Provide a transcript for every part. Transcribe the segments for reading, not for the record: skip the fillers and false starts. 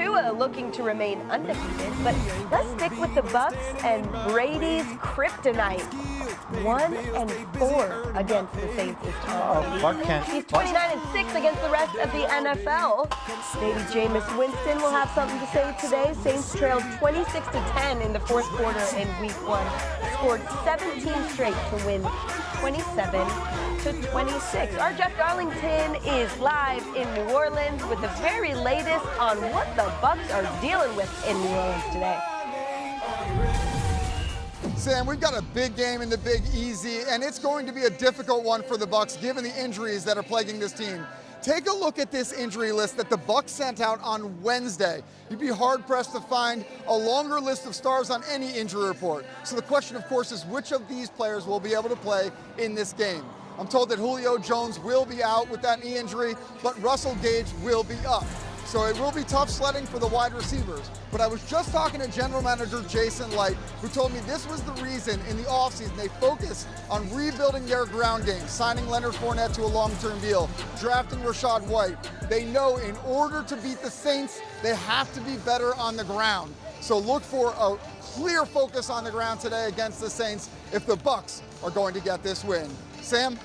Tua looking to remain undefeated, but let's stick with the Bucs and Brady's kryptonite. 1-4 against the Saints this time. He's 29-6 against the rest of the NFL. Maybe Jameis Winston will have something to say today. Saints trailed 26-10 in the fourth quarter in Week 1. Scored 17 straight to win 27-26. Our Jeff Darlington is live in New Orleans with the very latest on what the Bucs are dealing with in New Orleans today. Sam, we've got a big game in the Big Easy, and it's going to be a difficult one for the Bucs given the injuries that are plaguing this team. Take a look at this injury list that the Bucs sent out on Wednesday. You'd be hard-pressed to find a longer list of stars on any injury report. So the question, of course, is which of these players will be able to play in this game? I'm told that Julio Jones will be out with that knee injury, but Russell Gage will be up. So it will be tough sledding for the wide receivers. But I was just talking to General Manager Jason Light, who told me this was the reason in the offseason they focused on rebuilding their ground game, signing Leonard Fournette to a long-term deal, drafting Rachaad White. They know in order to beat the Saints, they have to be better on the ground. So look for a clear focus on the ground today against the Saints if the Bucs are going to get this win. Sam?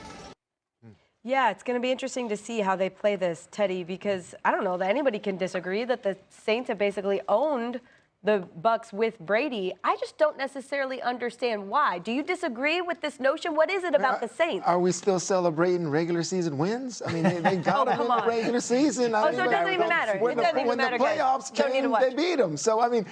Yeah, it's going to be interesting to see how they play this, Teddy, because I don't know that anybody can disagree that the Saints have basically owned the Bucs with Brady. I just don't necessarily understand why. Do you disagree with this notion? What is it about the Saints? Are we still celebrating regular season wins? I mean, they got them in the regular season. So it doesn't even matter. When the playoffs came, they beat them. So, I mean,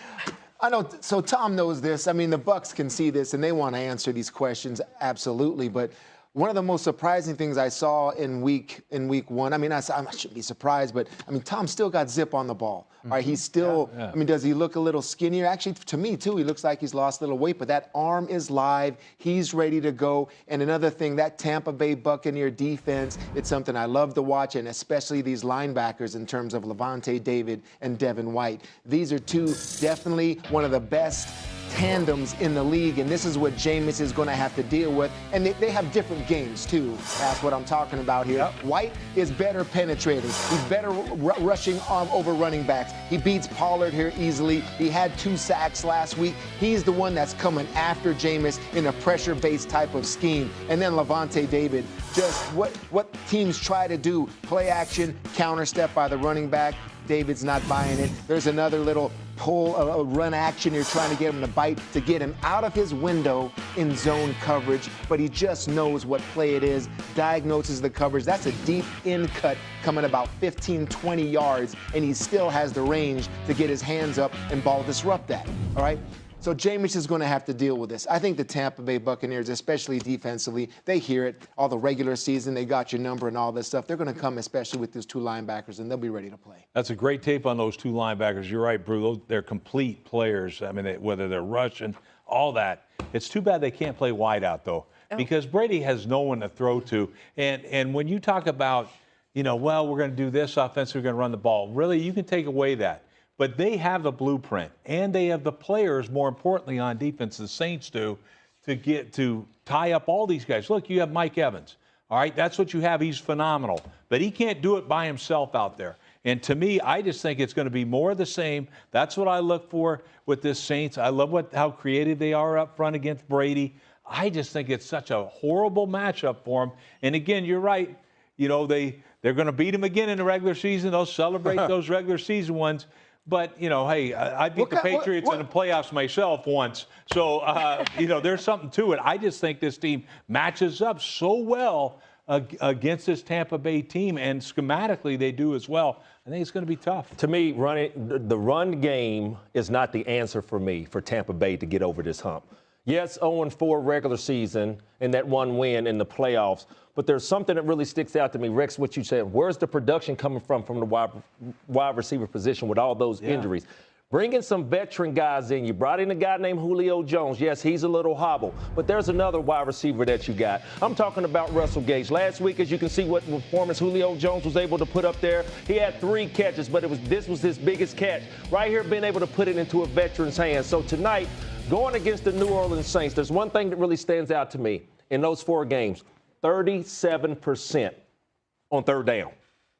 I know. So Tom knows this. I mean, the Bucs can see this, and they want to answer these questions, absolutely. But one of the most surprising things I saw in week one, I mean, I shouldn't be surprised, but I mean, Tom still got zip on the ball. All right, he's still, I mean, does he look a little skinnier? Actually, to me, too, he looks like he's lost a little weight, but that arm is live. He's ready to go. And another thing, that Tampa Bay Buccaneer defense, it's something I love to watch, and especially these linebackers in terms of Lavonte David and Devin White. These are two definitely one of the best tandems in the league, and this is what Jameis is going to have to deal with. And they have different games, too. That's what I'm talking about here. Yep. White is better penetrating. He's better rushing over running backs. He beats Pollard here easily. He had 2 sacks last week. He's the one that's coming after Jameis in a pressure-based type of scheme. And then Lavonte David, just what teams try to do, play action, counter step by the running back. David's not buying it. There's another little pull, a run action. You're trying to get him to bite to get him out of his window in zone coverage, but he just knows what play it is, diagnoses the coverage. That's a deep in cut coming about 15, 20 yards, and he still has the range to get his hands up and ball disrupt that, all right? So Jameis is going to have to deal with this. I think the Tampa Bay Buccaneers, especially defensively, they hear it. All the regular season, they got your number and all this stuff. They're going to come, especially with those 2 linebackers, and they'll be ready to play. That's a great tape on those 2 linebackers. You're right, Brew. They're complete players. I mean, whether they're rushing, all that. It's too bad they can't play wide out, though, because Brady has no one to throw to. And when you talk about, well, we're going to do this offense, we're going to run the ball, really, you can take away that. But they have the blueprint, and they have the players, more importantly, on defense, the Saints do, to tie up all these guys. Look, you have Mike Evans. All right, that's what you have. He's phenomenal. But he can't do it by himself out there. And to me, I just think it's going to be more of the same. That's what I look for with this Saints. I love how creative they are up front against Brady. I just think it's such a horrible matchup for them. And again, you're right. They're going to beat him again in the regular season. They'll celebrate those regular season ones. But, hey, I beat the Patriots in the playoffs myself once. So, there's something to it. I just think this team matches up so well against this Tampa Bay team, and schematically they do as well. I think it's going to be tough. To me, the run game is not the answer for me for Tampa Bay to get over this hump. Yes, 0-4 regular season and that 1 win in the playoffs. But there's something that really sticks out to me, Rex, what you said. Where's the production coming from the wide receiver position with all those injuries? Bring in some veteran guys in. You brought in a guy named Julio Jones. Yes, he's a little hobble, but there's another wide receiver that you got. I'm talking about Russell Gage. Last week, as you can see what performance Julio Jones was able to put up there, he had 3 catches, but this was his biggest catch. Right here, being able to put it into a veteran's hands. So tonight, going against the New Orleans Saints, there's one thing that really stands out to me in those 4 games. 37% on 3rd down.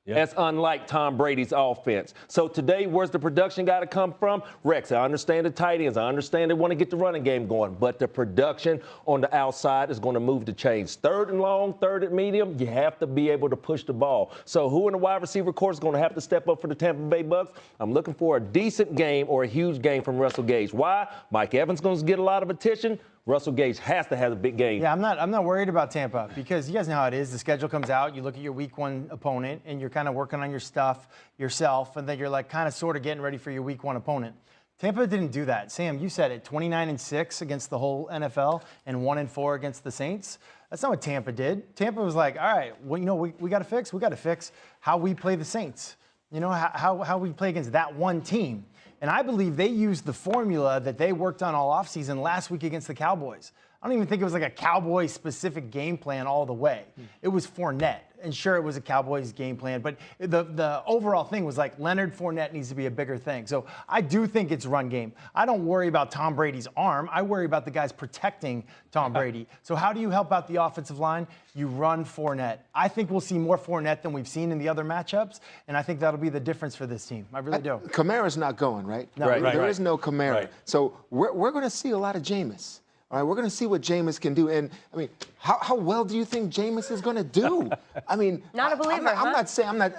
Yep. That's unlike Tom Brady's offense. So today, where's the production got to come from? Rex, I understand the tight ends. I understand they want to get the running game going. But the production on the outside is going to move to change. Third and long, third and medium, you have to be able to push the ball. So who in the wide receiver course is going to have to step up for the Tampa Bay Bucks? I'm looking for a decent game or a huge game from Russell Gage. Why? Mike Evans going to get a lot of attention. Russell Gage has to have a big game. Yeah, I'm not worried about Tampa because you guys know how it is. The schedule comes out, you look at your week 1 opponent, and you're kind of working on your stuff yourself, and then you're like kind of sort of getting ready for your week 1 opponent. Tampa didn't do that. Sam, you said it, 29-6 against the whole NFL and 1-4 against the Saints. That's not what Tampa did. Tampa was like, all right, well, you know, we got to fix how we play the Saints. You know, how we play against that one team. And I believe they used the formula that they worked on all offseason last week against the Cowboys. I don't even think it was like a Cowboys-specific game plan all the way. It was Fournette. And sure, it was a Cowboys game plan, but the overall thing was like Leonard Fournette needs to be a bigger thing. So I do think it's run game. I don't worry about Tom Brady's arm. I worry about the guys protecting Tom Brady. So how do you help out the offensive line? You run Fournette. I think we'll see more Fournette than we've seen in the other matchups, and I think that'll be the difference for this team. I really do. Kamara's not going, right? No. Right. There is no Kamara. Right. So we're going to see a lot of Jameis. All right, we're going to see what Jameis can do. And, I mean, how well do you think Jameis is going to do? I mean, Not a believer, I'm not saying, I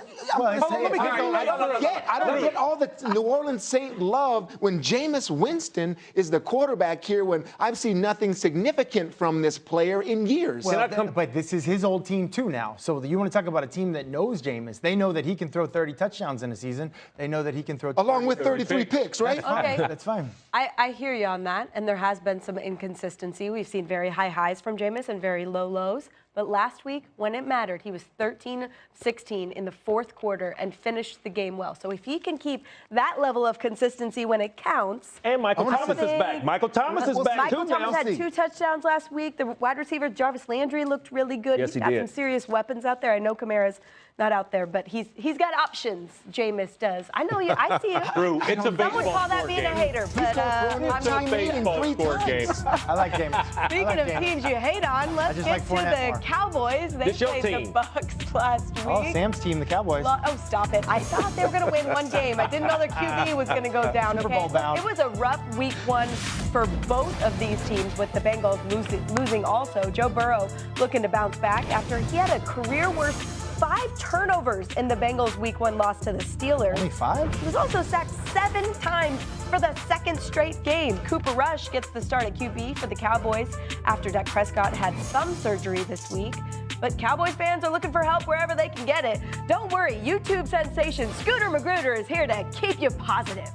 don't get all the New Orleans Saint love when Jameis Winston is the quarterback here when I've seen nothing significant from this player in years. Well, but this is his old team, too, now. So you want to talk about a team that knows Jameis. They know that he can throw 30 touchdowns in a season. They know that he can throw Along with 33 picks, right? Okay. That's fine. I hear you on that, and there has been some inconsistency. We've seen very high highs from Jameis and very low lows. But last week, when it mattered, he was 13-16 in the fourth quarter and finished the game well. So if he can keep that level of consistency when it counts. And Michael Thomas is back. Michael Thomas is back, Michael too, Thomas now. had 2 touchdowns last week. The wide receiver, Jarvis Landry, looked really good. Yes, He's he got did. some serious weapons out there. I know Kamara's not out there, but he's got options, Jameis does. I know you. I see you. True. It's a baseball Someone call that score being game. a hater, but I'm It's a not. baseball score game. I like Jameis. Speaking of teams you hate on, let's just get like to Fournette the more. Cowboys. They This your played team. the Bucks last week. Oh, Sam's team, the Cowboys. Oh, stop it. I thought they were going to win one game. I didn't know their QB was going to go down, Super okay? Bowl bound. It was a rough week 1 for both of these teams, with the Bengals losing also. Joe Burrow looking to bounce back after he had a career-worst 5 turnovers in the Bengals week 1 loss to the Steelers. Only 5? He was also sacked 7 times for the second straight game. Cooper Rush gets the start at QB for the Cowboys after Dak Prescott had thumb surgery this week. But Cowboys fans are looking for help wherever they can get it. Don't worry, YouTube sensation Scooter Magruder is here to keep you positive.